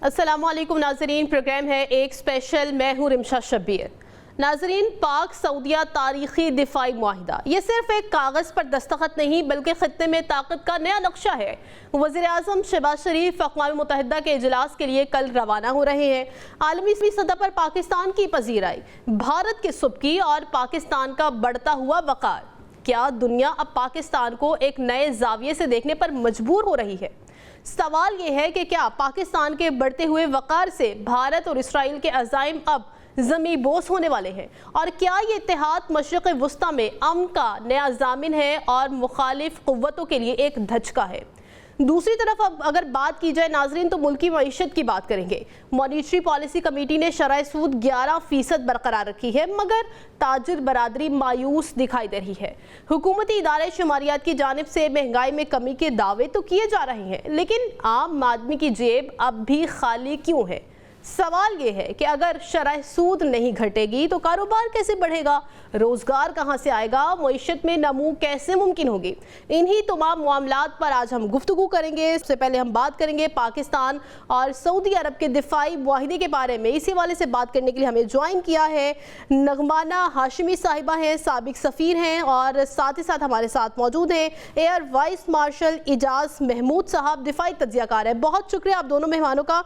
अस्सलामुअलैकुम नाजरीन, प्रोग्राम है एक स्पेशल। मैं हूँ रिमशा शब्बीर। नाजरीन, पाक सऊदिया तारीखी दिफाई मुआहिदा ये सिर्फ एक कागज़ पर दस्तखत नहीं बल्कि खित्ते में ताकत का नया नक्शा है। वज़ीर आज़म शहबाज शरीफ अक़वाम मुत्तहिदा के इजलास के लिए कल रवाना हो रहे हैं। आलमी सतह पर पाकिस्तान की पजीराई, भारत की सुबकी और पाकिस्तान का बढ़ता हुआ वक़ार। क्या दुनिया अब पाकिस्तान को एक नए जाविये से देखने पर मजबूर हो रही है? सवाल ये है कि क्या पाकिस्तान के बढ़ते हुए वक़ार से भारत और इसराइल के अज़ाइम अब ज़मी बोस होने वाले हैं, और क्या ये इत्तेहाद मशरिक़ वुस्ता में अमन का नया ज़ामिन है और मुखालिफ क़ुव्वतों के लिए एक धचका है? दूसरी तरफ अब अगर बात की जाए नाजरीन, तो मुल्की मईशत की बात करेंगे। मॉनिटरी पॉलिसी कमेटी ने शरह सूद 11% बरकरार रखी है, मगर ताजिर बरादरी मायूस दिखाई दे रही है। हुकूमती इदारे शुमारियात की जानिब से महंगाई में कमी के दावे तो किए जा रहे हैं, लेकिन आम आदमी की जेब अब भी खाली क्यों है? सवाल ये है कि अगर शरह सूद नहीं घटेगी तो कारोबार कैसे बढ़ेगा, रोजगार कहां से आएगा, मईशत में नमू कैसे मुमकिन होगी? इन्हीं तमाम मामलात पर आज हम गुफ्तगू करेंगे। सबसे पहले हम बात करेंगे पाकिस्तान और सऊदी अरब के दिफाई मुआहिदे के बारे में। इसी वाले से बात करने के लिए हमें ज्वाइन किया है नगमाना हाशिमी साहिबा हैं, साबिक सफ़ीर हैं, और साथ ही साथ हमारे साथ मौजूद हैं air vice marshal Ijaz Mahmood साहब, दिफाई तज्जियाकार है। बहुत शुक्रिया आप दोनों मेहमानों का।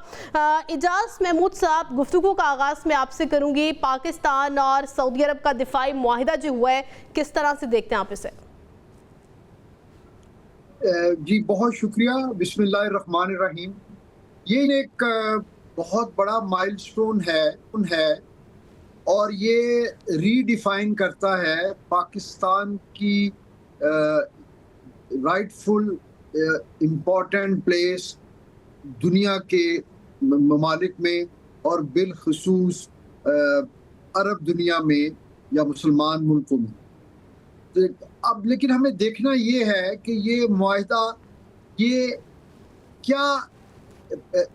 इजाज महमूद साहब, गुफ्तगू का आगाज़ मैं आपसे करूंगी। पाकिस्तान और सऊदी अरब का दिफाई मुआहिदा जो हुआ है, किस तरह से देखते हैं आप इसे? जी बहुत शुक्रिया। बिस्मिल्लाहिर्रहमानिर्रहीम। ये एक बहुत बड़ा माइलस्टोन है और ये रीडिफाइन करता है पाकिस्तान की राइटफुल इम्पोर्टेंट प्लेस दुनिया के ममालिक में और बिलखुसूस अरब दुनिया में या मुसलमान मुल्कों में। तो अब लेकिन हमें देखना ये है कि ये मुआहिदा ये क्या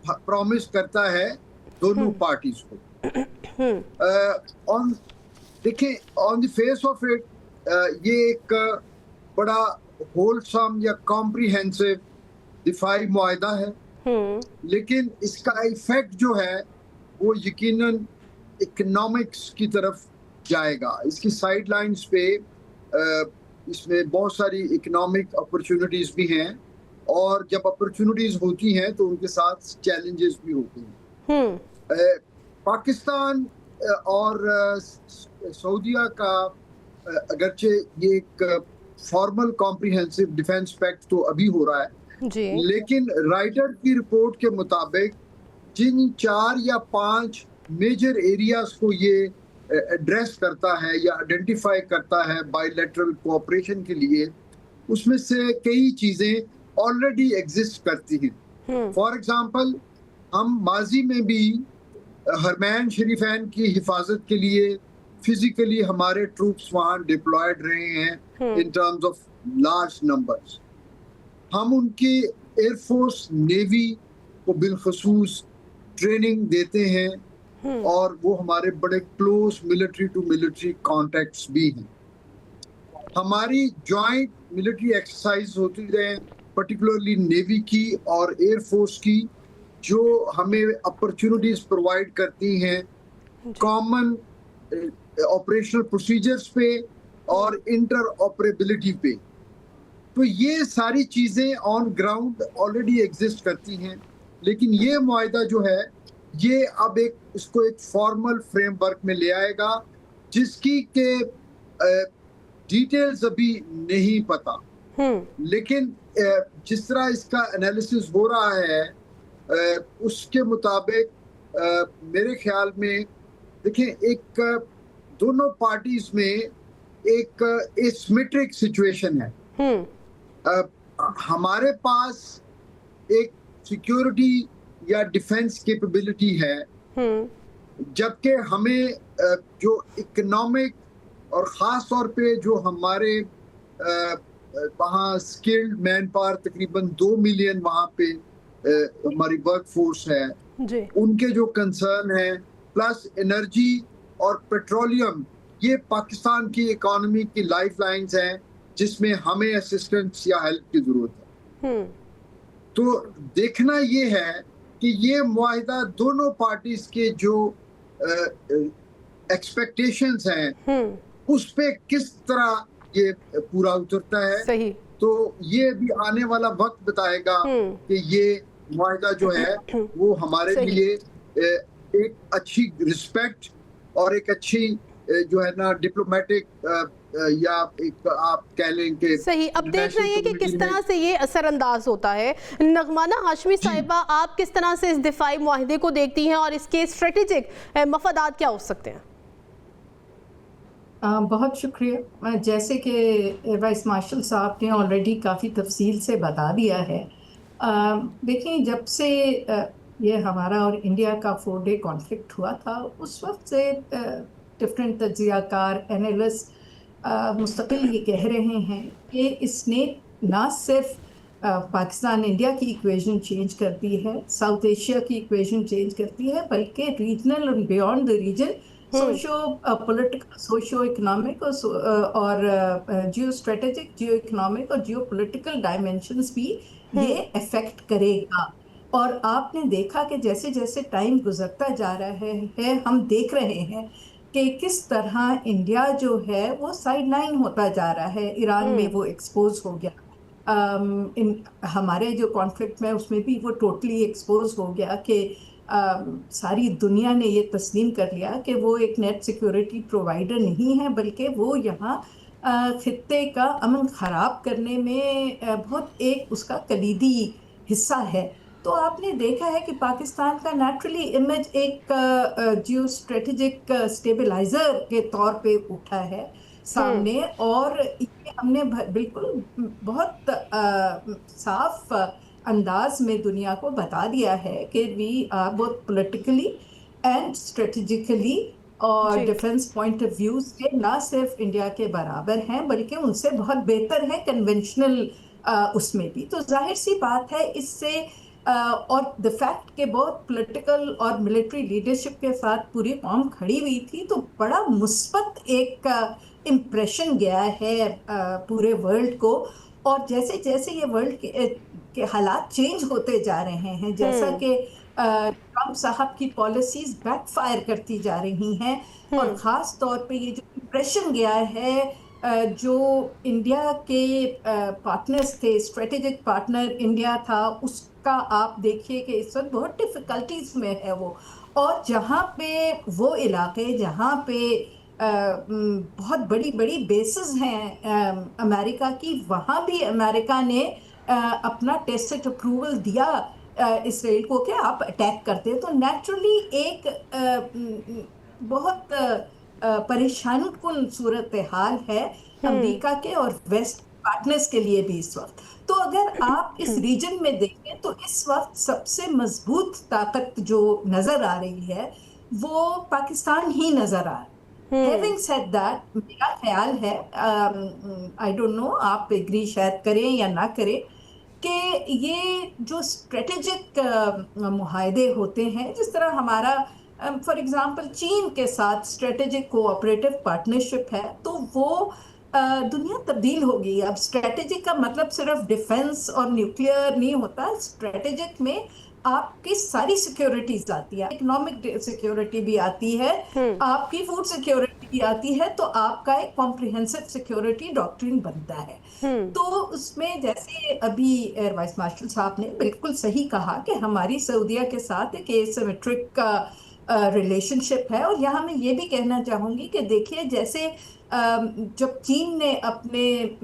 प्रॉमिस करता है दोनों पार्टीज को। देखें, on the face of it ये एक बड़ा होलसम या कॉम्प्रिहेंसिव दिफाई मुआहिदा है, लेकिन इसका इफेक्ट जो है वो यकीनन इकोनॉमिक्स की तरफ जाएगा। इसकी साइडलाइंस पे इसमें बहुत सारी इकोनॉमिक अपॉर्चुनिटीज भी हैं, और जब अपॉर्चुनिटीज होती हैं तो उनके साथ चैलेंजेस भी होते हैं। पाकिस्तान और सऊदीया का अगरचे ये एक फॉर्मल कॉम्प्रिहेंसिव डिफेंस पैक्ट तो अभी हो रहा है जी, लेकिन राइटर की रिपोर्ट के मुताबिक जिन 4 या 5 मेजर एरियाज को ये एड्रेस करता है या आइडेंटिफाई करता है बायलैटरल कोऑपरेशन के लिए, उसमें से कई चीजें ऑलरेडी एग्जिस्ट करती हैं। फॉर एग्जांपल, हम माजी में भी हरमैन शरीफैन की हिफाजत के लिए फिजिकली हमारे ट्रूप्स वहाँ डिप्लॉयड रहे हैं in terms of large numbers. हम उनकी एयरफोर्स नेवी को बिलखसूस ट्रेनिंग देते हैं और वो हमारे बड़े close military to military contacts भी हैं। हमारी जॉइंट मिलिट्री एक्सरसाइज होती रहे, पर्टिकुलरली नेवी की और एयरफोर्स की, जो हमें अपॉर्चुनिटीज प्रोवाइड करती हैं कॉमन ऑपरेशनल प्रोसीजर्स पे और इंटर ऑपरेबिलिटी पे। तो ये सारी चीजें ऑन ग्राउंड ऑलरेडी एग्जिस्ट करती हैं, लेकिन ये मुआहिदा जो है ये अब इसको एक फॉर्मल फ्रेमवर्क में ले आएगा जिसकी के डिटेल्स अभी नहीं पता। लेकिन जिस तरह इसका एनालिसिस हो रहा है उसके मुताबिक मेरे ख्याल में देखें, एक दोनों पार्टीज में एक एसिमेट्रिक सिचुएशन है। हमारे पास एक सिक्योरिटी या डिफेंस कैपेबिलिटी है, जबकि हमें जो इकोनॉमिक और ख़ास तौर पे जो हमारे वहाँ स्किल्ड मैन पावर तकरीबन 2 मिलियन वहाँ पे हमारी वर्क फोर्स है, उनके जो कंसर्न है, प्लस एनर्जी और पेट्रोलियम, ये पाकिस्तान की इकोनॉमी की लाइफ लाइन्स हैं जिसमें हमें असिस्टेंस या हेल्प की जरूरत है। तो देखना ये है कि ये मुआहिदा दोनों पार्टीज के जो एक्सपेक्टेशंस हैं उस पे किस तरह ये पूरा उतरता है। सही। तो ये भी आने वाला वक्त बताएगा कि ये मुआहिदा जो है वो हमारे सही। लिए एक अच्छी रिस्पेक्ट और एक अच्छी जो है ना डिप्लोमेटिक या एक आप कह लें कि सही। अब देख रहे हैं कि किस तरह से ये असरअंदाज होता है। नगमाना हाशमी साहिबा, आप किस तरह से इस दिफाई मुआहिदे को देखती हैं और इसके स्ट्रेटेजिक मफादात क्या हो सकते हैं? बहुत शुक्रिया। जैसे कि वाइस मार्शल साहब ने ऑलरेडी काफ़ी तफसील से बता दिया है। देखिए, जब से ये हमारा और इंडिया का 4 डे कॉन्फ्लिक्ट हुआ था, उस वक्त से डिफरेंट तज्ज़ियाकार एनालिस्ट मुस्तकिल ये कह रहे हैं कि इसने ना सिर्फ पाकिस्तान इंडिया की इक्वेशन चेंज करती है, साउथ एशिया की इक्वेशन चेंज करती है, बल्कि रीजनल और beyond the region socio political, socio economic और जियो स्ट्रेटेजिक, जियो इकोनॉमिक और जियो पॉलिटिकल डायमेंशंस भी ये अफेक्ट करेगा। और आपने देखा कि जैसे जैसे टाइम गुजरता जा रहा है हम देख रहे हैं कि किस तरह इंडिया जो है वो साइडलाइन होता जा रहा है। ईरान में वो एक्सपोज हो गया, हमारे जो कॉन्फ्लिक्ट में उसमें भी वो टोटली एक्सपोज हो गया कि सारी दुनिया ने ये तस्लीम कर लिया कि वो एक नेट सिक्योरिटी प्रोवाइडर नहीं है, बल्कि वो यहाँ खित्ते का अमन ख़राब करने में बहुत एक उसका कलीदी हिस्सा है। तो आपने देखा है कि पाकिस्तान का नेचुरली इमेज एक जियो स्ट्रेटेजिक स्टेबलाइजर के तौर पे उठा है सामने, और ये हमने बिल्कुल बहुत साफ अंदाज में दुनिया को बता दिया है कि we are both politically and strategically और डिफेंस पॉइंट ऑफ व्यू से ना सिर्फ इंडिया के बराबर हैं बल्कि उनसे बहुत बेहतर है कन्वेंशनल उसमें भी। तो जाहिर सी बात है इससे और द फैक्ट के बहुत पॉलिटिकल और मिलिट्री लीडरशिप के साथ पूरी कौम खड़ी हुई थी, तो बड़ा मुस्बत एक इम्प्रेशन गया है पूरे वर्ल्ड को। और जैसे जैसे ये वर्ल्ड के हालात चेंज होते जा रहे हैं, जैसा कि ट्रम्प साहब की पॉलिसीज बैकफायर करती जा रही हैं, और ख़ास तौर पे ये जो इम्प्रेशन गया है जो इंडिया के पार्टनर्स थे, स्ट्रेटेजिक पार्टनर इंडिया था, उसका आप देखिए कि इस वक्त बहुत डिफ़िकल्टीज में है वो। और जहाँ पे वो इलाके जहाँ पे बहुत बड़ी बड़ी बेसिस हैं अमेरिका की, वहाँ भी अमेरिका ने अपना टेसिट अप्रूवल दिया इसराइल को कि आप अटैक करते हैं। तो नेचुरली एक बहुत परेशान कुन सूरत हाल है अमेरिका के और वेस्ट पार्टनर्स के लिए भी इस वक्त। तो अगर आप इस रीजन में देखें तो इस वक्त सबसे मजबूत ताकत जो नजर आ रही है वो पाकिस्तान ही नजर आ रहा है। Having said that, मेरा ख्याल है, आई डोंट नो आप एग्री शायद करें या ना करें, कि ये जो स्ट्रेटेजिक मुहायदे होते हैं, जिस तरह हमारा फॉर एग्जांपल चीन के साथ स्ट्रेटेजिक कोऑपरेटिव पार्टनरशिप है, तो वो दुनिया तब्दील हो गई। अब स्ट्रेटेजिक का मतलब सिर्फ डिफेंस और न्यूक्लियर नहीं होता, स्ट्रेटेजिक में आपकी सारी सिक्योरिटीज आती है, इकोनॉमिक सिक्योरिटी भी आती है, आपकी फूड सिक्योरिटी भी आती है, तो आपका एक कॉम्प्रिहेंसिव सिक्योरिटी डॉक्ट्रिन बनता है। तो उसमें जैसे अभी एयर वाइस मार्शल साहब ने बिल्कुल सही कहा कि हमारी सऊदीया के साथ एक एसिमेट्रिक का रिलेशनशिप है। और यहाँ मैं ये भी कहना चाहूँगी कि देखिए, जैसे जब चीन ने अपने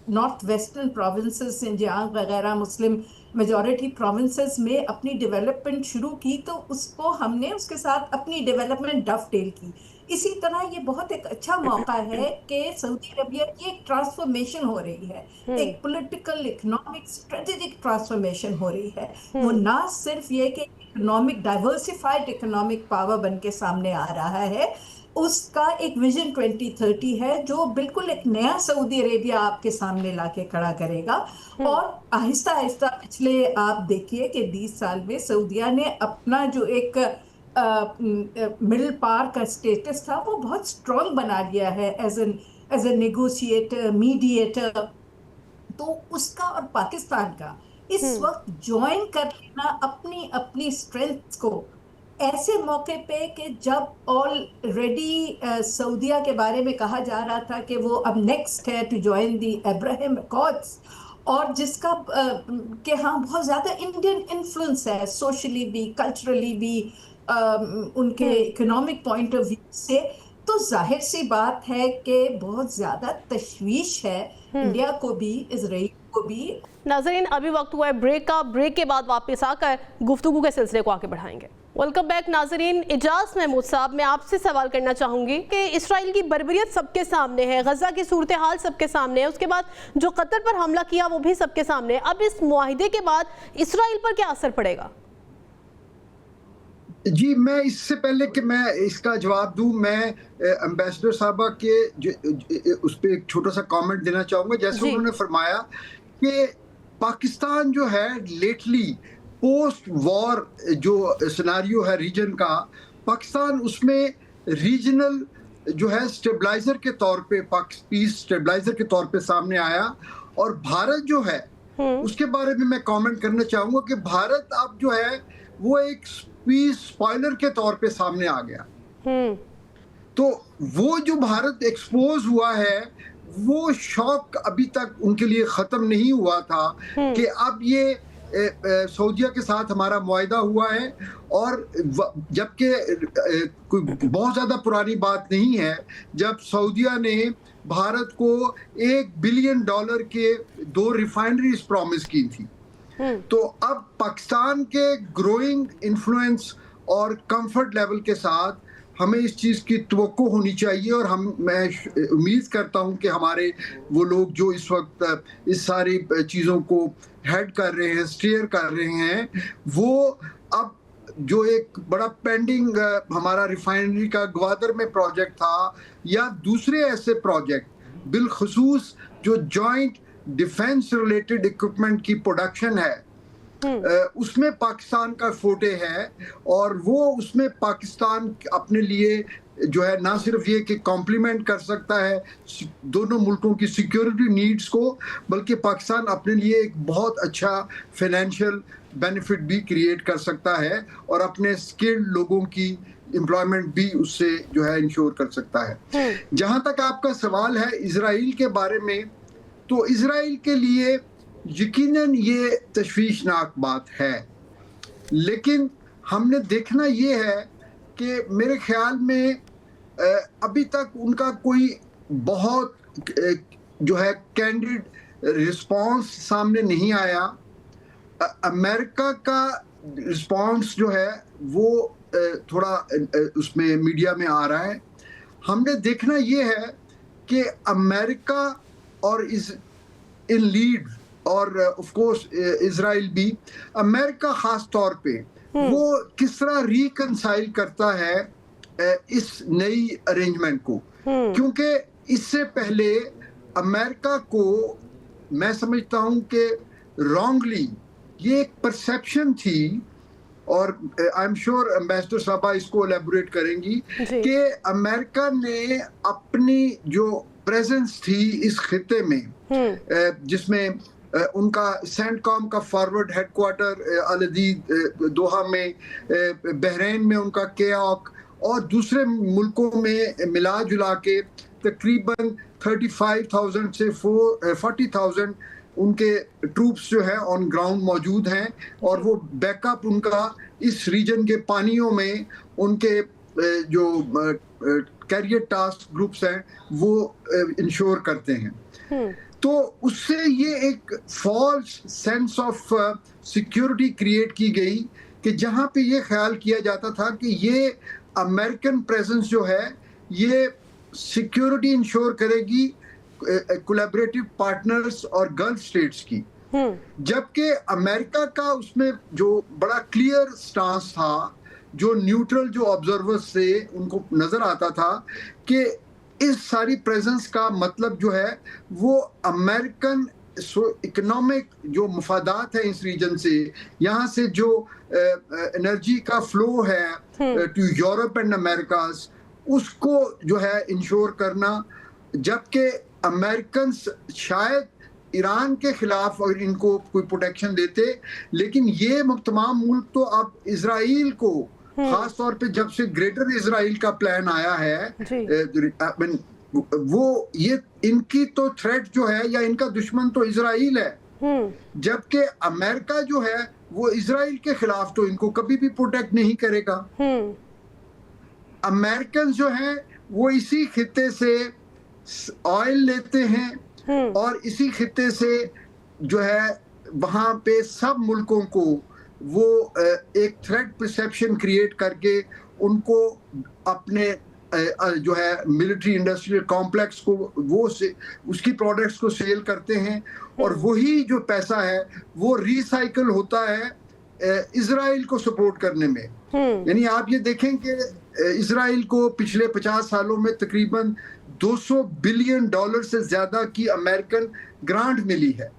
नॉर्थ वेस्टर्न प्रोविंसेस, सिंजियांग वगैरह मुस्लिम मेजॉरिटी प्रोविंसेस में अपनी डेवलपमेंट शुरू की, तो उसको हमने उसके साथ अपनी डेवलपमेंट डफटेल की। इसी तरह ये बहुत एक अच्छा मौका है कि सऊदी अरबिया की एक ट्रांसफॉर्मेशन हो रही है, एक पॉलिटिकल, इकोनॉमिक, स्ट्रेटेजिक ट्रांसफॉर्मेशन हो रही है। वो ना सिर्फ ये कि इकोनॉमिक डाइवर्सिफाइड इकोनॉमिक पावर बन के सामने आ रहा है, उसका एक विजन 2030 है जो बिल्कुल एक नया सऊदी अरेबिया आपके सामने लाके खड़ा करेगा। और आहिस्ता आहिस्ता पिछले आप देखिए कि 20 साल में सऊदीया ने अपना जो एक मिडिल पावर का स्टेटस था वो बहुत स्ट्रॉन्ग बना लिया है एज ए नेगोशिएटर, मीडिएटर। तो उसका और पाकिस्तान का इस वक्त ज्वाइन कर लेना अपनी अपनी स्ट्रेंथ को ऐसे मौके पे कि जब ऑलरेडी सऊदीया के बारे में कहा जा रहा था कि वो अब नेक्स्ट है to join the Abraham Accords, और जिसका कि हाँ बहुत ज़्यादा इंडियन इन्फ्लुएंस है सोशली भी, कल्चरली भी, उनके इकोनॉमिक पॉइंट ऑफ व्यू से, तो जाहिर सी बात है कि बहुत ज़्यादा तशवीश है इंडिया को भी, इजराइल को भी। नाज़रीन, अभी वक्त हुआ है ब्रेक का। ब्रेक के बाद वापस आकर गुफ्तगू के सिलसिले को आगे बढ़ाएंगे। वेलकम बैक नाज़रीन। इजाज़ महमूद साहब, मैं आपसे सवाल करना चाहूँगी कि इसराइल की बर्बरियत सबके सामने है, गज़ा की सूरत हाल सबके सामने है, उसके बाद जो कतर पर हमला किया वो भी सबके सामने है। अब इस मुआहिदे के बाद इसराइल पर क्या असर पड़ेगा? जी, मैं इससे पहले कि मैं इसका जवाब दूं, मैं एम्बेसडर साहबा के उस पर एक छोटा सा कमेंट देना चाहूँगा। जैसे उन्होंने फरमाया कि पाकिस्तान जो है लेटली पोस्ट वॉर जो सिनारियो है रीजन का, पाकिस्तान उसमें रीजनल जो है स्टेबलाइजर के तौर पे, पीस स्टेबलाइजर के तौर पे सामने आया। और भारत जो है उसके बारे में मैं कमेंट करना चाहूँगा कि भारत अब जो है वो एक पीस स्पॉइलर के तौर पे सामने आ गया। तो वो जो भारत एक्सपोज हुआ है, वो शॉक अभी तक उनके लिए ख़त्म नहीं हुआ था कि अब ये सऊदीया के साथ हमारा मुआहिदा हुआ है। और जबकि कोई बहुत ज़्यादा पुरानी बात नहीं है जब सऊदीया ने भारत को $1 बिलियन के 2 रिफाइनरीज प्रॉमिस की थी। तो अब पाकिस्तान के ग्रोइंग इन्फ्लुएंस और कंफर्ट लेवल के साथ हमें इस चीज़ की तवक्को होनी चाहिए। और मैं उम्मीद करता हूं कि हमारे वो लोग जो इस वक्त इस सारी चीज़ों को हेड कर रहे हैं, स्टीयर कर रहे हैं, वो अब जो एक बड़ा पेंडिंग हमारा रिफाइनरी का ग्वादर में प्रोजेक्ट था या दूसरे ऐसे प्रोजेक्ट, बिलखुसूस जो जॉइंट डिफेंस रिलेटेड इक्विपमेंट की प्रोडक्शन है, उसमें पाकिस्तान का फोटे है। और वो उसमें पाकिस्तान अपने लिए जो है ना सिर्फ ये कि कॉम्प्लीमेंट कर सकता है दोनों मुल्कों की सिक्योरिटी नीड्स को, बल्कि पाकिस्तान अपने लिए एक बहुत अच्छा फाइनेंशियल बेनिफिट भी क्रिएट कर सकता है और अपने स्किल्ड लोगों की एम्प्लॉयमेंट भी उससे जो है इंश्योर कर सकता है। जहां तक आपका सवाल है इजराइल के बारे में, तो इजराइल के लिए यकीनन ये तशवीशनाक बात है, लेकिन हमने देखना ये है कि मेरे ख्याल में अभी तक उनका कोई बहुत जो है कैंडिड रिस्पांस सामने नहीं आया। अमेरिका का रिस्पांस जो है वो थोड़ा उसमें मीडिया में आ रहा है। हमने देखना ये है कि अमेरिका और इन लीड और ऑफ कोर्स इजराइल भी, अमेरिका खास तौर पे वो किस तरह रिकंसाइल करता है इस नई अरेंजमेंट को, क्योंकि इससे पहले अमेरिका को मैं समझता हूं कि रॉन्गली ये एक परसेप्शन थी, और आई एम श्योर एम्बेसडर साहबा इसको एलेबोरेट करेंगी कि अमेरिका ने अपनी जो प्रेजेंस थी इस खिते में, जिसमें उनका सेंटकॉम का फॉरवर्ड हेडक्वार्टर अल-अदीद दोहा में, बहरीन में उनका केओक, और दूसरे मुल्कों में मिला जुला के तकरीबन 35,000 से 40,000 उनके ट्रूप्स जो है ऑन ग्राउंड मौजूद हैं। और वो बैकअप उनका इस रीजन के पानियों में उनके जो कैरियर टास्क ग्रुप्स हैं वो इंश्योर करते हैं। तो उससे ये एक false sense of security create की गई कि जहां पे ये ख्याल किया जाता था कि ये अमेरिकन प्रेजेंस जो है ये सिक्योरिटी इंश्योर करेगी कोलैबोरेटिव पार्टनर्स और गल्फ स्टेट्स की, जबकि अमेरिका का उसमें जो बड़ा क्लियर स्टांस था, जो न्यूट्रल जो ऑब्जर्वर्स से उनको नजर आता था कि इस सारी प्रेजेंस का मतलब जो है वो अमेरिकन इकोनॉमिक जो मुफादात है इस रीजन से, यहाँ से जो एनर्जी का फ्लो है टू यूरोप एंड अमेरिकास, उसको जो है इंश्योर करना। जबकि अमेरिकन शायद ईरान के खिलाफ अगर इनको कोई प्रोटेक्शन देते, लेकिन ये तमाम मुल्क तो अब इसराइल को, खास तौर पे जब से ग्रेटर इसराइल का प्लान आया है, वो ये इनकी तो थ्रेट जो है या इनका दुश्मन तो इसराइल है, जबकि अमेरिका जो है वो इसराइल के खिलाफ तो इनको कभी भी प्रोटेक्ट नहीं करेगा। अमेरिकन जो हैं वो इसी खित्ते से ऑयल लेते हैं और इसी खित्ते से जो है वहां पे सब मुल्कों को वो एक थ्रेट परसेप्शन क्रिएट करके उनको अपने जो है मिलिट्री इंडस्ट्रियल कॉम्प्लेक्स को वो से उसकी प्रोडक्ट्स को सेल करते हैं, और वही जो पैसा है वो रिसाइकल होता है इजराइल को सपोर्ट करने में। यानी आप ये देखें कि इजराइल को पिछले 50 सालों में तकरीबन $200 बिलियन से ज्यादा की अमेरिकन ग्रांट मिली है।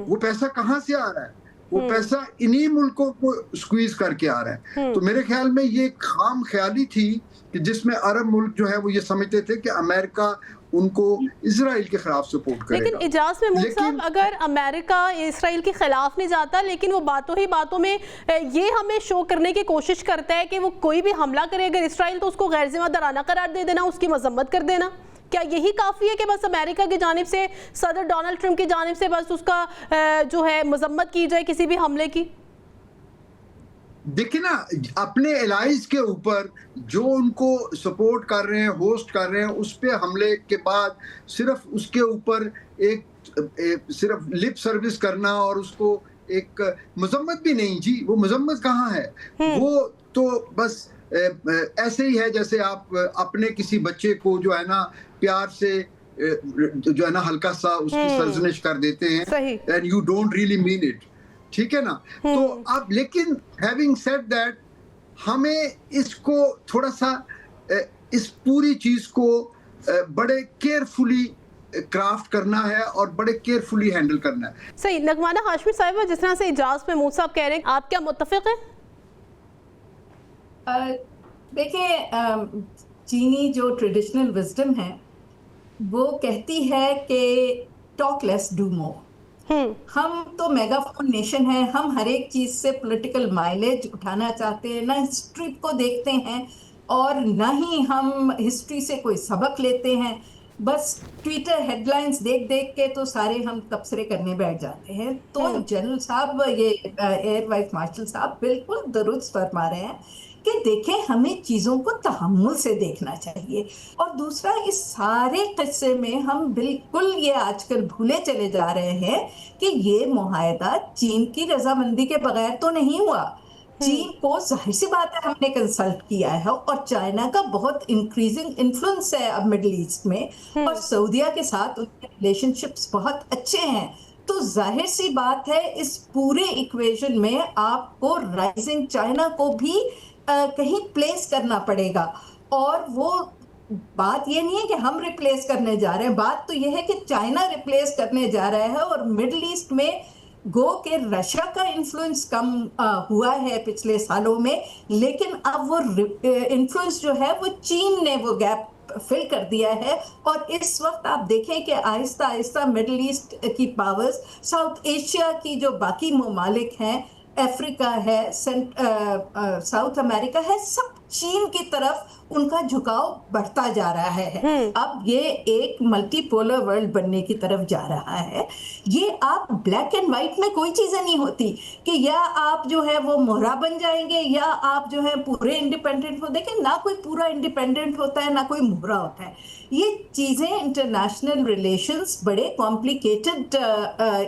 वो पैसा कहां से आ रहा है? वो पैसा इन्हीं मुल्कों को स्क्वीज करके आ रहा है। तो मेरे ख्याल में ये खाम ख्याली थी कि जिसमें अरब मुल्क जो है वो ये समझते थे कि अमेरिका उनको इजराइल के खिलाफ सपोर्ट करेगा। लेकिन इजाज़ महमूद साहब, अगर अमेरिका इजराइल के खिलाफ नहीं जाता, लेकिन वो बातों ही बातों में ये हमें शो करने की कोशिश करता है कि वो कोई भी हमला करे अगर इसराइल तो उसको गैर जिम्मेदाराना करार दे देना, उसकी मजम्मत कर देना, क्या यही काफ़ी है कि बस अमेरिका की जानिब से, सदर डोनाल्ड ट्रंप की जानिब से बस उसका जो है मजम्मत की जाए किसी भी हमले की? देखिए ना, अपने एलाइज के ऊपर जो उनको सपोर्ट कर रहे हैं, होस्ट कर रहे हैं, उस पे हमले के बाद सिर्फ उसके ऊपर एक सिर्फ लिप सर्विस करना और उसको एक मजम्मत भी नहीं, जी वो मजम्मत कहाँ है? वो तो बस ऐसे ही है जैसे आप अपने किसी बच्चे को जो है ना प्यार से जो है ना हल्का सा उसकी सरजनिश कर देते हैं, and you don't really mean it, ठीक है ना? तो अब लेकिन हैविंग सेड दैट, हमें इसको थोड़ा सा इस पूरी चीज को बड़े केयरफुली क्राफ्ट करना है और बड़े केयरफुली हैंडल करना है। सही। नगमाना हाशमी साहिबा, जिस तरह से इजाज़ महमूद साहब कह रहे हैं, आप क्या मुत्तफिक हैं? देखिए, चीनी जो ट्रेडिशनल विजडम है वो कहती है कि टॉक लेस डू मोर। हम तो मेगाफोन नेशन है, हम हर एक चीज से पॉलिटिकल माइलेज उठाना चाहते हैं, ना हिस्ट्री को देखते हैं और ना ही हम हिस्ट्री से कोई सबक लेते हैं। बस ट्विटर हेडलाइंस देख देख के तो सारे हम तबसरे करने बैठ जाते हैं। तो जनरल साहब, ये एयर वाइस मार्शल साहब बिल्कुल दुरुस्त फरमा रहे हैं कि देखें, हमें चीज़ों को तहम्मुल से देखना चाहिए। और दूसरा, इस सारे किस्से में हम बिल्कुल ये आजकल भूले चले जा रहे हैं कि ये मुआहदा चीन की रजामंदी के बगैर तो नहीं हुआ। चीन को जाहिर सी बात है हमने कंसल्ट किया है, और चाइना का बहुत इंक्रीजिंग इन्फ्लुएंस है अब मिडिल ईस्ट में, और सऊदिया के साथ उनके रिलेशनशिप्स बहुत अच्छे हैं। तो जाहिर सी बात है इस पूरे इक्वेशन में आपको राइजिंग चाइना को भी कहीं प्लेस करना पड़ेगा। और वो बात ये नहीं है कि हम रिप्लेस करने जा रहे हैं, बात तो ये है कि चाइना रिप्लेस करने जा रहा है। और मिडिल ईस्ट में गो के रशिया का इन्फ्लुएंस कम हुआ है पिछले सालों में, लेकिन अब वो इन्फ्लुएंस जो है वो चीन ने वो गैप फिल कर दिया है। और इस वक्त आप देखें कि आहिस्ता आहिस्ता मिडिल ईस्ट की पावर्स, साउथ एशिया की जो बाकी ममालिक हैं, अफ्रीका है, साउथ अमेरिका है, सब चीन की तरफ उनका झुकाव बढ़ता जा रहा है। अब ये एक मल्टीपोलर वर्ल्ड बनने की तरफ जा रहा है। ये आप ब्लैक एंड व्हाइट में कोई चीजें नहीं होती कि या आप जो है वो मोहरा बन जाएंगे या आप जो है पूरे इंडिपेंडेंट हो। देखिए, ना कोई पूरा इंडिपेंडेंट होता है ना कोई मोहरा होता है। ये चीजें, इंटरनेशनल रिलेशंस बड़े कॉम्प्लिकेटेड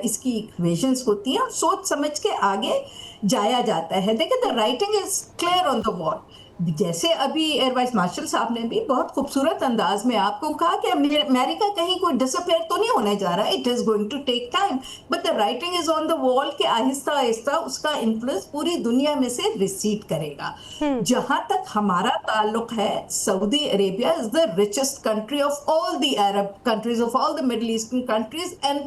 इसकी इक्वेशंस होती हैं और सोच समझ के आगे जाया जाता है। देखिए, the writing is clear on the wall. जैसे अभी एयर वाइस मार्शल साहब ने भी बहुत खूबसूरत अंदाज में आपको कहा कि अमेरिका कहीं कोई डिसअपेयर तो नहीं होने जा रहा, it is going to take time, but the writing is on the wall कि आहिस्ता आहिस्ता उसका इन्फ्लुएंस पूरी दुनिया में से रिसीड करेगा। जहां तक हमारा ताल्लुक है, Saudi Arabia is the richest country of all the Arab countries, of all the middle eastern countries and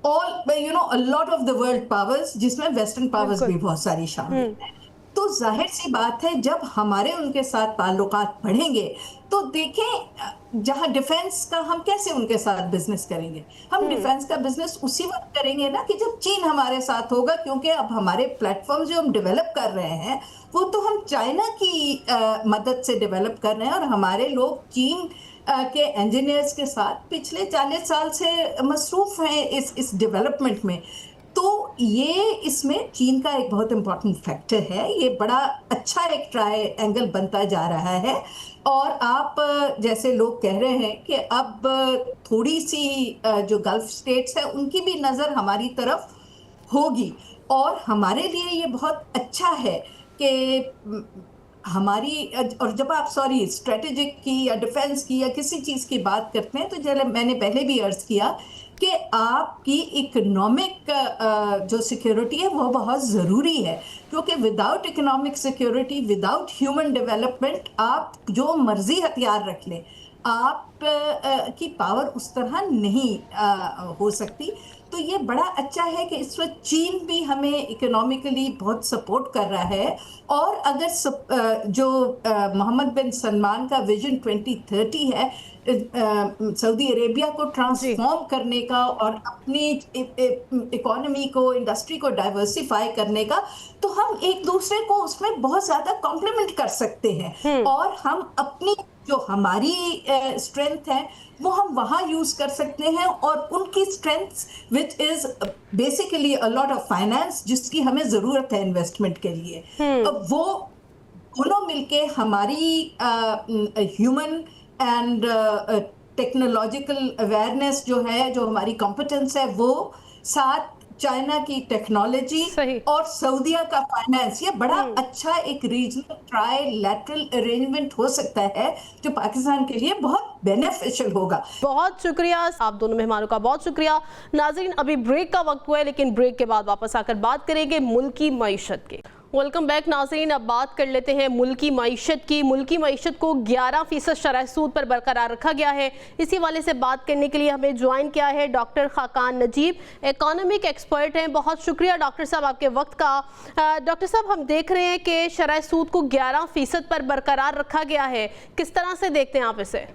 all, you know, a lot of the world powers, जिसमें वेस्टर्न पावर्स भी बहुत सारी शामिल हैं। तो जाहिर सी बात है जब हमारे उनके साथ ताल्लुकात बढ़ेंगे तो देखें जहां डिफेंस का हम कैसे उनके साथ बिजनेस करेंगे। हम डिफेंस का बिजनेस उसी वक्त करेंगे ना कि जब चीन हमारे साथ होगा, क्योंकि अब हमारे प्लेटफॉर्म जो हम डेवलप कर रहे हैं वो तो हम चाइना की मदद से डेवलप कर रहे हैं, और हमारे लोग चीन के इंजीनियर्स के साथ पिछले 40 साल से मसरूफ हैं इस डेवलपमेंट में। तो ये इसमें चीन का एक बहुत इंपॉर्टेंट फैक्टर है। ये बड़ा अच्छा एक ट्रायंगल बनता जा रहा है, और आप जैसे लोग कह रहे हैं कि अब थोड़ी सी जो गल्फ स्टेट्स है उनकी भी नज़र हमारी तरफ होगी, और हमारे लिए ये बहुत अच्छा है कि हमारी, और जब आप स्ट्रेटेजिक की या डिफेंस की या किसी चीज़ की बात करते हैं तो जैसे मैंने पहले भी अर्ज किया कि आपकी इकोनॉमिक जो सिक्योरिटी है वो बहुत ज़रूरी है, क्योंकि without economic security, without human development आप जो मर्जी हथियार रख लें, आप की पावर उस तरह नहीं हो सकती। तो ये बड़ा अच्छा है कि इस वक्त चीन भी हमें इकोनॉमिकली बहुत सपोर्ट कर रहा है, और अगर जो मोहम्मद बिन सलमान का विजन 2030 है सऊदी अरेबिया को ट्रांसफॉर्म करने का और अपनी इकोनॉमी को, इंडस्ट्री को डाइवर्सिफाई करने का, तो हम एक दूसरे को उसमें बहुत ज़्यादा कॉम्प्लीमेंट कर सकते हैं, और हम अपनी जो हमारी स्ट्रेंथ है वो हम वहाँ यूज़ कर सकते हैं, और उनकी strength which is basically a lot of finance जिसकी हमें ज़रूरत है इन्वेस्टमेंट के लिए। अब वो दोनों मिलके हमारी ह्यूमन एंड टेक्नोलॉजिकल अवेयरनेस जो है, जो हमारी कॉम्पिटेंस है, वो साथ चाइना की टेक्नोलॉजी और सऊदीया का फाइनेंस, ये बड़ा अच्छा एक रीजनल ट्राइलैटरल अरेंजमेंट हो सकता है जो पाकिस्तान के लिए बहुत बेनिफिशियल होगा। बहुत शुक्रिया आप दोनों मेहमानों का, बहुत शुक्रिया। नाज़रीन, अभी ब्रेक का वक्त हुआ है, लेकिन ब्रेक के बाद वापस आकर बात करेंगे मुल्की मईशत की। वेलकम बैक नाज़रीन, अब बात कर लेते हैं मुल्की मईशत की। मुल्की मईशत को 11% शरह सूद पर बरकरार रखा गया है। इसी वाले से बात करने के लिए हमें ज्वाइन किया है doctor Khaqan Najeeb, economic expert हैं। बहुत शुक्रिया डॉक्टर साहब आपके वक्त का। डॉक्टर साहब, हम देख रहे हैं कि शरह सूद को 11% पर बरकरार रखा गया है, किस तरह से देखते हैं आप इसे?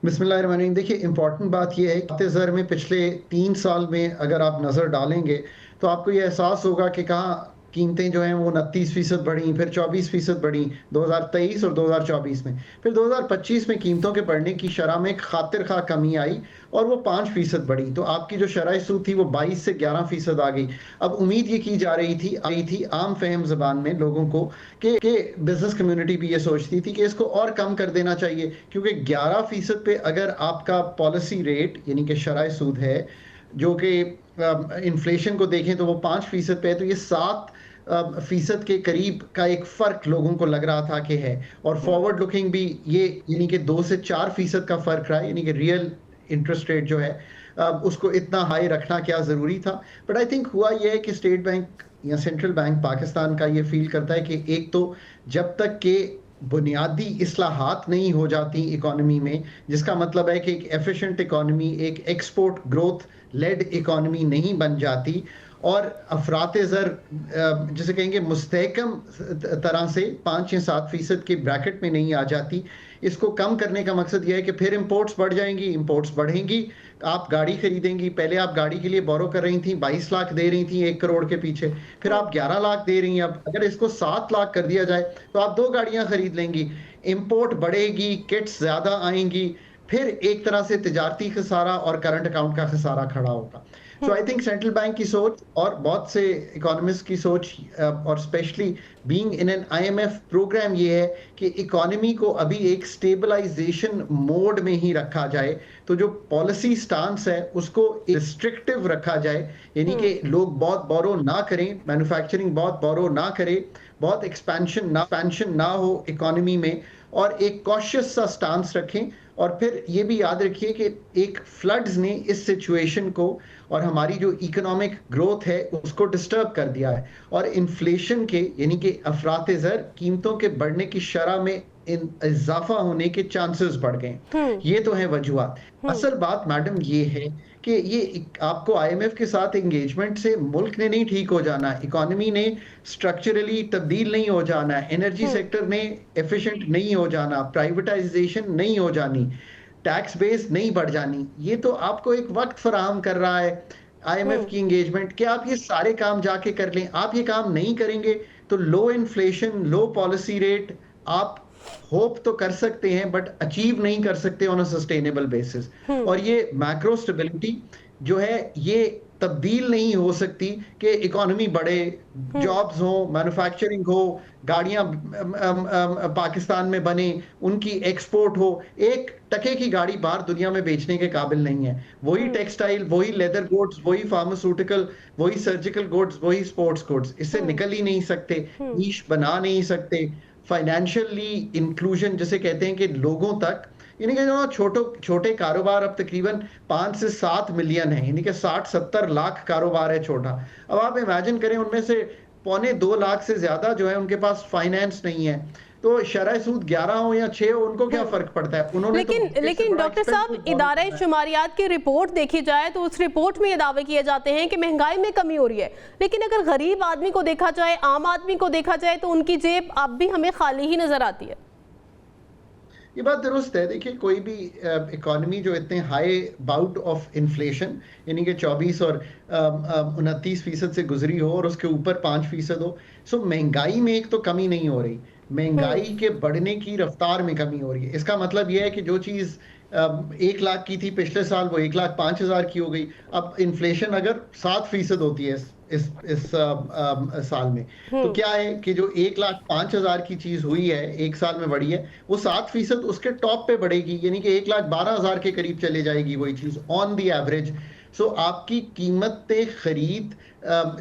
बिस्मिल्लाहिर्रहमानिर्रहीम। देखिए, इम्पॉर्टेंट बात यह है कि ज़र में पिछले 3 साल में अगर आप नज़र डालेंगे तो आपको ये एहसास होगा कि कहाँ कीमतें जो हैं वो 29% बढ़ी, फिर 24% बढ़ी 2023 और 2024 में, फिर 2025 में कीमतों के बढ़ने की शरह में खातिर खा कमी आई और वो 5% बढ़ी। तो आपकी जो शरह सूद थी वो 22 से 11% आ गई। अब उम्मीद ये की जा रही थी आम फहम ज़बान में लोगों को कि बिजनेस कम्युनिटी भी ये सोचती थी कि इसको और कम कर देना चाहिए, क्योंकि 11% पे अगर आपका पॉलिसी रेट यानी कि शरह सूद है जो कि इन्फ्लेशन को देखें तो वो 5% पे है, तो ये 7% के करीब का एक फ़र्क लोगों को लग रहा था कि है। और फॉरवर्ड लुकिंग भी ये यानी कि 2 से 4% का फ़र्क रहा है, यानी कि रियल इंटरेस्ट रेट जो है उसको इतना हाई रखना क्या ज़रूरी था। बट आई थिंक हुआ ये है कि स्टेट बैंक या सेंट्रल बैंक पाकिस्तान का ये फील करता है कि एक तो जब तक के बुनियादी इस्लाहात नहीं हो जाती इकोनॉमी में, जिसका मतलब है कि एक एफिशिएंट इकोनॉमी, एक एक्सपोर्ट ग्रोथ लेड इकोनॉमी नहीं बन जाती और अफराते ज़र जिसे कहेंगे मुस्तहकम तरह से 5 या 7% के ब्रैकेट में नहीं आ जाती। इसको कम करने का मकसद यह है कि फिर इंपोर्ट्स बढ़ जाएंगी, इंपोर्ट्स बढ़ेंगी, आप गाड़ी खरीदेंगी। पहले आप गाड़ी के लिए बोरो कर रही थी, 22 लाख दे रही थी 1 करोड़ के पीछे, फिर आप 11 लाख दे रही हैं। अब अगर इसको 7 लाख कर दिया जाए तो आप 2 गाड़ियां खरीद लेंगी। इंपोर्ट बढ़ेगी, किट्स ज़्यादा आएंगी, फिर एक तरह से तिजारती खसारा और करंट अकाउंट का खसारा खड़ा होगा। So I think central bank की सोच और बहुत से इकोनॉमिस्ट की सोच और specially being in an IMF programme ये है कि इकोनॉमी को अभी एक स्टेबलाइजेशन मोड में ही रखा जाए। तो जो पॉलिसी स्टांस है उसको रिस्ट्रिक्टिव रखा जाए, यानी कि लोग बहुत बोरो ना करें, मैन्युफैक्चरिंग बहुत बोरो ना करे, बहुत एक्सपेंशन ना हो इकोनॉमी में, और एक कॉशियस सा स्टांस रखें। और फिर ये भी याद रखिए कि एक फ्लड्स ने इस सिचुएशन को और हमारी जो इकोनॉमिक ग्रोथ है उसको डिस्टर्ब कर दिया है, और इन्फ्लेशन के यानी कि अफराते ज़र कीमतों के बढ़ने की शरह में इजाफा होने के चांसेस बढ़ गए। ये तो है वजूहात। असल बात मैडम ये है कि ये आपको आईएमएफ के साथ एंगेजमेंट से मुल्क ने नहीं ठीक हो जाना, इकोनॉमी ने स्ट्रक्चरली तब्दील नहीं हो जाना, एनर्जी सेक्टर ने एफिशिएंट नहीं हो जाना, प्राइवेटाइजेशन नहीं हो जानी, टैक्स बेस नहीं बढ़ जानी। ये तो आपको एक वक्त फराहम कर रहा है आईएमएफ की एंगेजमेंट कि आप ये सारे काम जाके कर लें। आप ये काम नहीं करेंगे तो लो इन्फ्लेशन, लो पॉलिसी रेट आप होप तो कर सकते हैं बट अचीव नहीं कर सकते ऑन अ सस्टेनेबल बेसिस। और ये मैक्रो स्टेबिलिटी जो है ये तब्दील नहीं हो सकती कि इकोनॉमी बढ़े, जॉब्स हो, मैन्युफैक्चरिंग हो, गाड़ियां पाकिस्तान में बने, उनकी एक्सपोर्ट हो। एक टके की गाड़ी बाहर दुनिया में बेचने के काबिल नहीं है। वही टेक्सटाइल, वही लेदर गुड्स, वही फार्मास्यूटिकल, वही सर्जिकल गुड्स, वही स्पोर्ट्स गुड्स, इससे निकल ही नहीं सकते, नीश बना नहीं सकते। फाइनेंशियली इंक्लूजन जिसे कहते हैं कि लोगों तक, यानी कि जो छोटे कारोबार अब तकरीबन 5 से 7 मिलियन है, यानी कि 60-70 लाख कारोबार है छोटा। अब आप इमेजिन करें उनमें से 1.25 लाख से ज्यादा जो है उनके पास फाइनेंस नहीं है, तो शरह सूद 11 हो या 6 हो उनको क्या फर्क पड़ता है। उन्होंने लेकिन डॉक्टर साहब, इदारे शुमारियात की रिपोर्ट देखी जाए तो उस रिपोर्ट में ये दावे किए जाते हैं कि महंगाई में कमी हो रही है, लेकिन अगर गरीब आदमी को देखा जाए, आम आदमी को देखा जाए तो उनकी जेब अब भी हमें खाली ही नजर आती है। ये बात दुरुस्त है। देखिए कोई भी इकोनॉमी जो इतने हाई बाउट ऑफ इन्फ्लेशन यानी कि 24 और 29% से गुजरी हो और उसके ऊपर 5% हो, सो महंगाई में एक तो कमी नहीं हो रही, महंगाई के बढ़ने की रफ्तार में कमी हो रही है। इसका मतलब यह है कि जो चीज 1 लाख की थी पिछले साल वो 1,05,000 की हो गई। अब इन्फ्लेशन अगर 7% होती है इस साल में, तो क्या है कि जो 1,05,000 की चीज हुई है 1 साल में बढ़ी है, वो 7% उसके टॉप पे बढ़ेगी, यानी कि 1,12,000 के करीब चले जाएगी वही चीज ऑन दी एवरेज। सो आपकी कीमत खरीद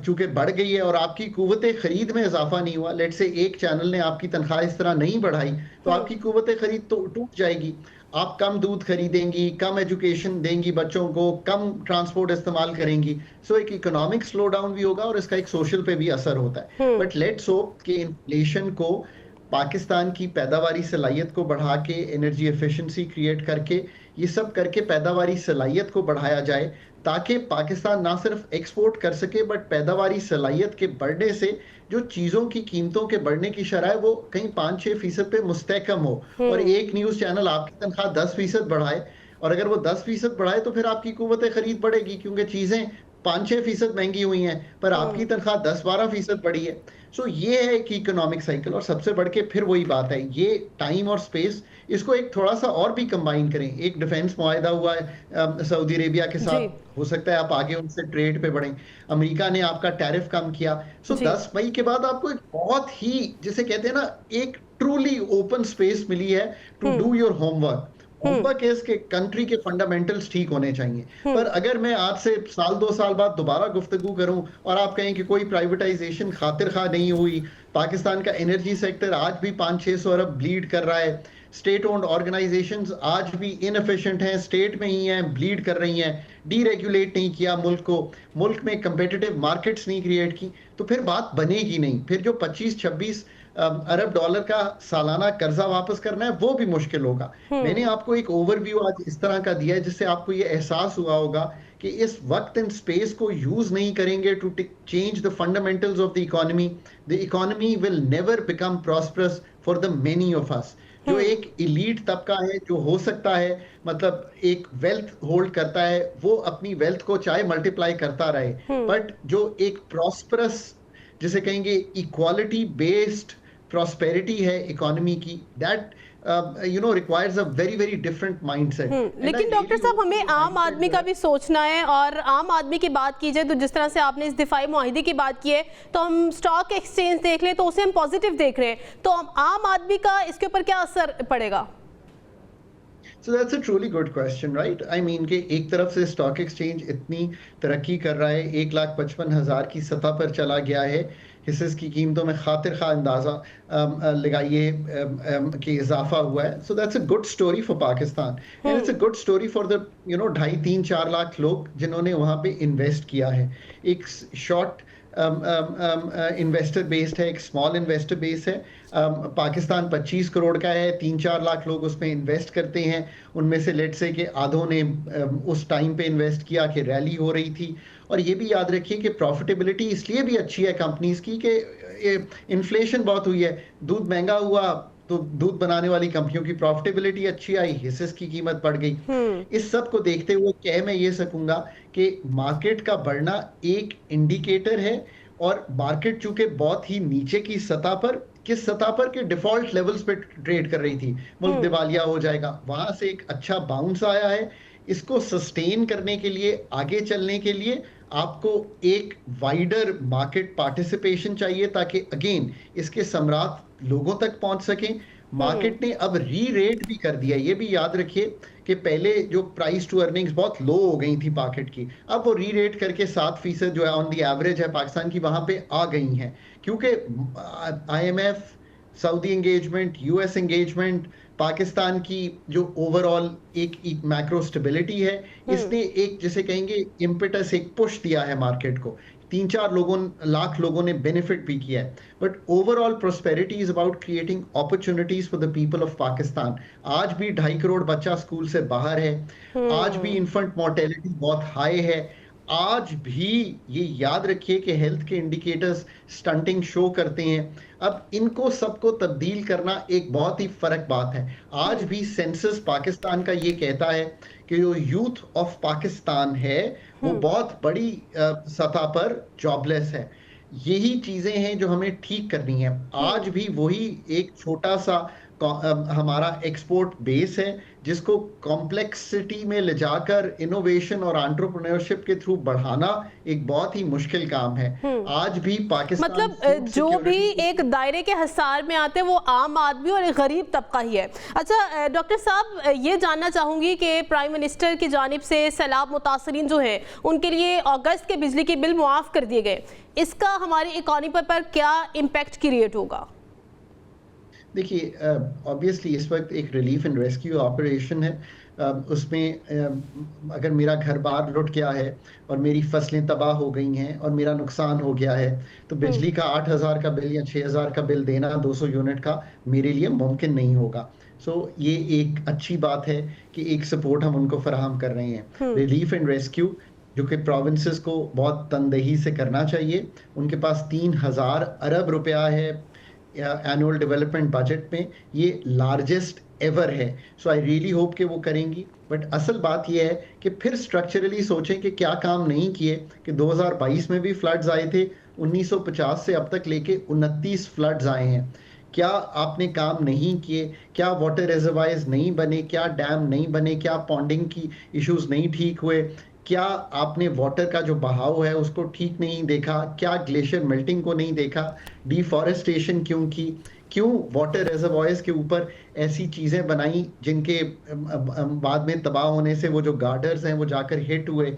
चूंकि बढ़ गई है और आपकी कुव्वत खरीद में इजाफा नहीं हुआ, लेट से एक चैनल ने आपकी तनख्वाह इस तरह नहीं बढ़ाई तो आपकी कुव्वत खरीद तो टूट जाएगी। आप कम दूध खरीदेंगी, कम एजुकेशन देंगी बच्चों को, कम ट्रांसपोर्ट इस्तेमाल करेंगी, सो एक इकोनॉमिक स्लो डाउन भी होगा और इसका एक सोशल पे भी असर होता है। बट लेट्स होप कि इन्फ्लेशन को पाकिस्तान की पैदावारी सलाहियत को बढ़ा के, एनर्जी एफिशिएंसी क्रिएट करके, ये सब करके पैदावारी सलाहियत को बढ़ाया जाए ताकि पाकिस्तान ना सिर्फ एक्सपोर्ट कर सके बट पैदावारी सलाहियत के बढ़ने से जो चीजों की कीमतों के बढ़ने की शरह वो कहीं 5-6% पे मुस्तहकम हो। और एक न्यूज चैनल आपकी तनख्वाह 10% बढ़ाए, और अगर वो 10% बढ़ाए तो फिर आपकी कुव्वत खरीद बढ़ेगी क्योंकि चीजें 5-6% महंगी हुई हैं पर आपकी तनख्वाह 10-12% बढ़ी है। सो ये है कि इकोनॉमिक साइकिल। और सबसे बढ़ के फिर वही बात है, ये टाइम और स्पेस, इसको एक थोड़ा सा और भी कंबाइन करें। एक डिफेंस मुआहिदा हुआ है सऊदी अरेबिया के साथ, हो सकता है आप आगे उनसे ट्रेड पे बढ़ें। अमेरिका ने आपका टैरिफ कम किया। सो 10 मई के बाद आपको एक बहुत ही जिसे कहते हैं ना एक ट्रूली ओपन स्पेस मिली है to do your homework. Homework is के कंट्री के फंडामेंटल्स ठीक होने चाहिए। पर अगर मैं आज से 1-2 साल बाद दोबारा गुफ्तगू करूं और आप कहें कि कोई प्राइवेटाइजेशन खातिर खा नहीं हुई, पाकिस्तान का एनर्जी सेक्टर आज भी 500-600 अरब ब्लीड कर रहा है, स्टेट ओन्ड ऑर्गेनाइजेशंस आज भी इनएफिशिएंट हैं, स्टेट में ही हैं, ब्लीड कर रही हैं, डीरेगुलेट नहीं किया मुल्क को, मुल्क में कंपेटिटिव मार्केट्स नहीं क्रिएट की, तो फिर बात बनेगी नहीं। फिर जो 25-26 अरब डॉलर का सालाना कर्जा वापस करना है वो भी मुश्किल होगा। मैंने आपको एक ओवरव्यू आज इस तरह का दिया है जिससे आपको ये एहसास हुआ होगा कि इस वक्त एंड स्पेस को यूज नहीं करेंगे to change the fundamentals of the economy will never become prosperous for the many of us. जो एक इलीट तबका है जो हो सकता है मतलब एक वेल्थ होल्ड करता है, वो अपनी वेल्थ को चाहे मल्टीप्लाई करता रहे, बट जो एक प्रॉस्परस जिसे कहेंगे इक्वालिटी बेस्ड प्रॉस्पेरिटी है इकोनॉमी की, that requires a very different mindset. लेकिन डॉक्टर साहब हमें आम आदमी का भी सोचना है, और आम आदमी की बात की जाए तो जिस तरह से आपने इस दिफाई मुआहिदे की बात की है, तो हम स्टॉक एक्सचेंज देख लें तो उसे हम पॉजिटिव देख रहे हैं, तो आम आदमी का इसके ऊपर क्या असर पड़ेगा? So that's a truly good question, right? I mean कि एक तरफ से स्टॉक एक्सचेंज इतनी तरक्की कर रहा है, 1,55,000 की सतह पर चला गया है, हिस्से की कीमतों में खातिर खा अंदाजा लगाइए कि इजाफा हुआ है। So that's a good story for Pakistan and it's a good story for the 2.5-3-4 lakh लोग जिन्होंने वहाँ पे इन्वेस्ट किया है। एक शॉर्ट इन्वेस्टर बेस्ड है, एक स्मॉल इन्वेस्टर बेस है। पाकिस्तान 25 करोड़ का है, 3-4 लाख लोग उसमें इन्वेस्ट करते हैं। उनमें से लेट्स से कि आधों ने उस टाइम पे इन्वेस्ट किया कि रैली हो रही थी। और ये भी याद रखिए कि प्रॉफिटेबिलिटी इसलिए भी अच्छी है कंपनीज की कि इन्फ्लेशन बहुत हुई है, दूध महंगा हुआ तो दूध बनाने वाली कंपनियों की प्रॉफिटेबिलिटी अच्छी आई, हिस्सेस की कीमत बढ़ गई। इस सब को देखते हुए कह मैं ये सकूंगा कि मार्केट का बढ़ना एक इंडिकेटर है, और मार्केट चूंकि बहुत ही नीचे की सतह पर, किस सतह पर के डिफॉल्ट लेवल्स पे ट्रेड कर रही थी, मुल्क दिवालिया हो जाएगा, वहां से एक अच्छा बाउंस आया है। इसको सस्टेन करने के लिए, आगे चलने के लिए आपको एक वाइडर मार्केट पार्टिसिपेशन चाहिए, ताकि अगेन इसके सम्राट लोगों तक पहुंच सकें। मार्केट ने अब री रेट भी कर दिया, ये भी याद रखिए कि पहले जो प्राइस टू अर्निंग्स बहुत लो हो गई थी मार्केट की, अब वो री रेट करके 7% जो है ऑन दी एवरेज है पाकिस्तान की, वहां पे आ गई हैं। क्योंकि IMF, Saudi engagement, US engagement, Pakistan की जो ओवरऑल एक मैक्रो स्टेबिलिटी है, इसने एक जिसे कहेंगे इम्पेटस, एक पुश दिया है मार्केट को। 3-4 लाख लोगों ने बेनिफिट भी किया है। But overall prosperity is about creating opportunities for the people of Pakistan. आज भी 2.5 करोड़ बच्चा स्कूल से बाहर है, आज भी इन्फेंट मोर्टेलिटी बहुत हाई है, आज भी ये याद रखिए कि हेल्थ के इंडिकेटर्स स्टंटिंग शो करते हैं। अब इनको सबको तब्दील करना एक बहुत ही फर्क बात है। आज भी सेंसस पाकिस्तान का ये कहता है कि जो यूथ ऑफ पाकिस्तान है वो बहुत बड़ी सतह पर जॉबलेस है। यही चीजें हैं जो हमें ठीक करनी है। आज भी वही एक छोटा सा हमारा एक्सपोर्ट बेस है, जिसको कॉम्प्लेक्सिटी में ले जाकर इनोवेशन और एंटरप्रेन्योरशिप के थ्रू बढ़ाना एक बहुत ही मुश्किल काम है। आज भी पाकिस्तान मतलब जो भी एक दायरे के हिसार में आते हैं वो आम आदमी और एक गरीब तबका ही है। अच्छा डॉक्टर साहब, ये जानना चाहूंगी कि प्राइम मिनिस्टर की जानिब से सैलाब मुतासरीन जो हैं उनके लिए अगस्त के बिजली के बिल मुआफ कर दिए गए, इसका हमारी इकॉनमी पर क्या इम्पैक्ट क्रिएट होगा? देखिए ऑब्वियसली इस वक्त एक रिलीफ एंड रेस्क्यू ऑपरेशन है। उसमें अगर मेरा घर बार लुट गया है और मेरी फसलें तबाह हो गई हैं और मेरा नुकसान हो गया है, तो बिजली का 8,000 का बिल या 6,000 का बिल देना 200 यूनिट का मेरे लिए मुमकिन नहीं होगा। ये एक अच्छी बात है कि एक सपोर्ट हम उनको फराहम कर रहे हैं। रिलीफ एंड रेस्क्यू जो कि प्रोविंसेस को बहुत तनदेही से करना चाहिए, उनके पास 3,000 अरब रुपया है एनुअल डेवलपमेंट बजट में, ये लार्जेस्ट एवर है। आई रियली होप कि वो करेंगी। बट असल बात ये है कि फिर स्ट्रक्चरली सोचें कि क्या काम नहीं किए, कि 2022 में भी फ्लड्स आए थे, 1950 से अब तक लेके 29 फ्लड्स आए हैं। क्या आपने काम नहीं किए? क्या वाटर रिजर्वायर्स नहीं बने? क्या डैम नहीं बने? क्या पॉन्डिंग की इश्यूज नहीं ठीक हुए? क्या आपने वाटर का जो बहाव है उसको ठीक नहीं देखा? क्या ग्लेशियर मेल्टिंग को नहीं देखा? डिफॉरेस्टेशन क्यों की? क्यों वाटर रिजर्वायर्स के ऊपर ऐसी चीज़ें बनाई जिनके बाद में तबाह होने से वो जो गार्डर्स हैं वो जाकर हिट हुए?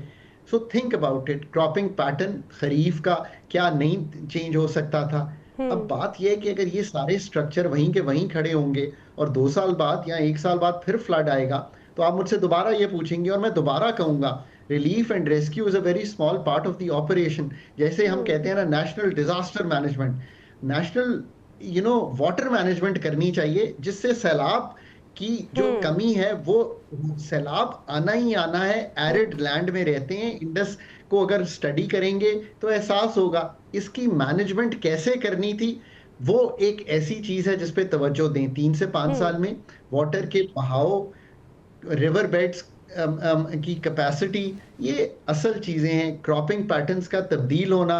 Think about it. Cropping pattern kharif का क्या नहीं चेंज हो सकता था? अब बात यह है कि अगर ये सारे स्ट्रक्चर वहीं के वहीं खड़े होंगे और 2 साल बाद या 1 साल बाद फिर फ्लड आएगा, तो आप मुझसे दोबारा ये पूछेंगे और मैं दोबारा कहूंगा relief and rescue is a very small part of the operation. जैसे हम कहते हैं ना national disaster management, national water management करनी चाहिए, जिससे सैलाब की जो कमी है वो सैलाब आना ही आना है। एरिड लैंड में रहते हैं, इंडस को अगर स्टडी करेंगे तो एहसास होगा इसकी मैनेजमेंट कैसे करनी थी। वो एक ऐसी चीज है जिस पे तवज्जो दें। 3 से 5 साल में वाटर के बहाव, रिवर बेड्स की कैपेसिटी, ये असल चीजें हैं। क्रॉपिंग पैटर्न्स का तब्दील होना,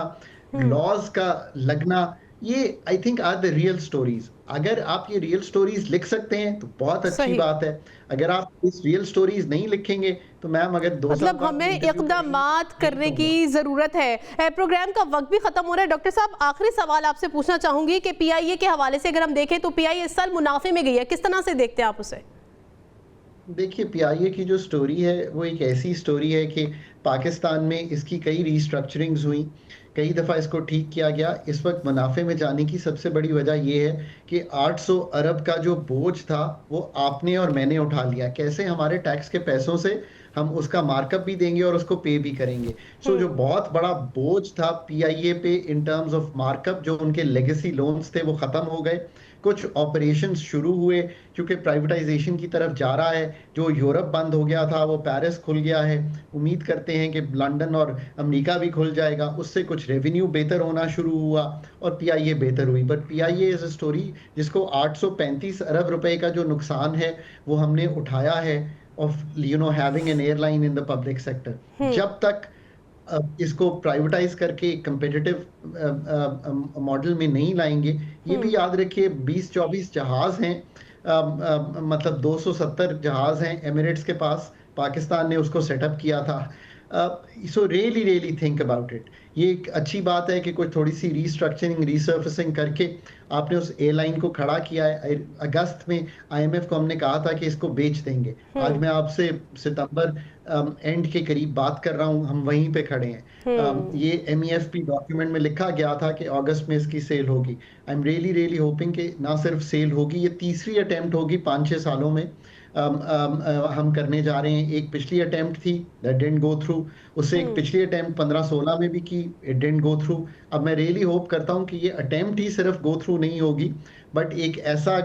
लॉज का लगना, ये I think are the real stories. अगर आप ये रियल स्टोरीज लिख सकते हैं तो बहुत अच्छी बात है। अगर आप इस रियल स्टोरीज नहीं लिखेंगे तो मैम अगर 2 साल मतलब हमें इक़दामात करने की जरूरत है। प्रोग्राम का वक्त भी खत्म हो रहा है। डॉक्टर साहब, आखिरी सवाल आपसे पूछना चाहूंगी कि PIA के हवाले से अगर हम देखें तो PIA इस साल मुनाफे में गई है, किस तरह से देखते हैं आप उसे? देखिए PIA की जो स्टोरी है वो एक ऐसी स्टोरी है कि पाकिस्तान में इसकी कई रीस्ट्रक्चरिंग्स हुई, कई दफ़ा इसको ठीक किया गया। इस वक्त मुनाफे में जाने की सबसे बड़ी वजह ये है कि 800 अरब का जो बोझ था वो आपने और मैंने उठा लिया। कैसे? हमारे टैक्स के पैसों से हम उसका मार्कअप भी देंगे और उसको पे भी करेंगे। सो जो बहुत बड़ा बोझ था PIA पे इन टर्म्स ऑफ मार्कअप, जो उनके लेगेसी लोन्स थे वो खत्म हो गए। कुछ ऑपरेशंस शुरू हुए क्योंकि प्राइवेटाइजेशन की तरफ जा रहा है। जो यूरोप बंद हो गया था वो पेरिस खुल गया है। उम्मीद करते हैं कि लंदन और अमेरिका भी खुल जाएगा, उससे कुछ रेवेन्यू बेहतर होना शुरू हुआ और PIA बेहतर हुई। But PIA is a story जिसको 835 अरब रुपए का जो नुकसान है वो हमने उठाया है of having an airline in the public sector. जब तक इसको प्राइवेटाइज करके कंपेटिटिव मॉडल में नहीं लाएंगे, ये भी याद रखिए 20-24 जहाज हैं, मतलब 270 जहाज हैं एमिरेट्स के पास, पाकिस्तान ने उसको सेटअप किया था। So really think about it. ये एक अच्छी बात है कि कोई थोड़ी सी रीस्ट्रक्चरिंग रीसर्फेसिंग करके आपने उस एयरलाइन को खड़ा किया है। अगस्त में IMF को हमने कहा था कि इसको बेच देंगे। आज मैं आपसे सितंबर एंड के करीब बात कर रहा हूँ, हम वहीं पे खड़े हैं। ये MEFP डॉक्यूमेंट में लिखा गया था कि अगस्त में इसकी सेल होगी। आई एम रियली होपिंग कि ना सिर्फ सेल होगी, ये तीसरी अटेम्प्ट होगी 5-6 सालों में। हम करने जा रहे हैं। एक पिछली अटेम्प्ट थी, दैट डिडंट गो थ्रू। उससे एक पिछली अटेम्प्ट 15-16 में भी की, इट डिडंट गो थ्रू। अब मैं रियली होप करता हूं कि ये अटेम्प्ट ही सिर्फ गो थ्रू नहीं होगी, बट एक ऐसा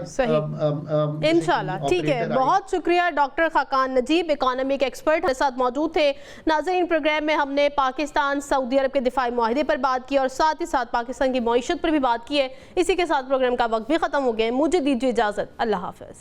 इंशाल्लाह। ठीक है, बहुत शुक्रिया doctor Khaqan Najeeb, economic expert हमारे साथ मौजूद थे। नाज़रीन, प्रोग्राम में हमने पाकिस्तान सऊदी अरब के दिफाई मुआहदे पर बात की और साथ ही साथ पाकिस्तान की मईशत पर भी बात की है। इसी के साथ प्रोग्राम का वक्त भी खत्म हो गया। मुझे दीजिए इजाजत, अल्लाह हाफिज।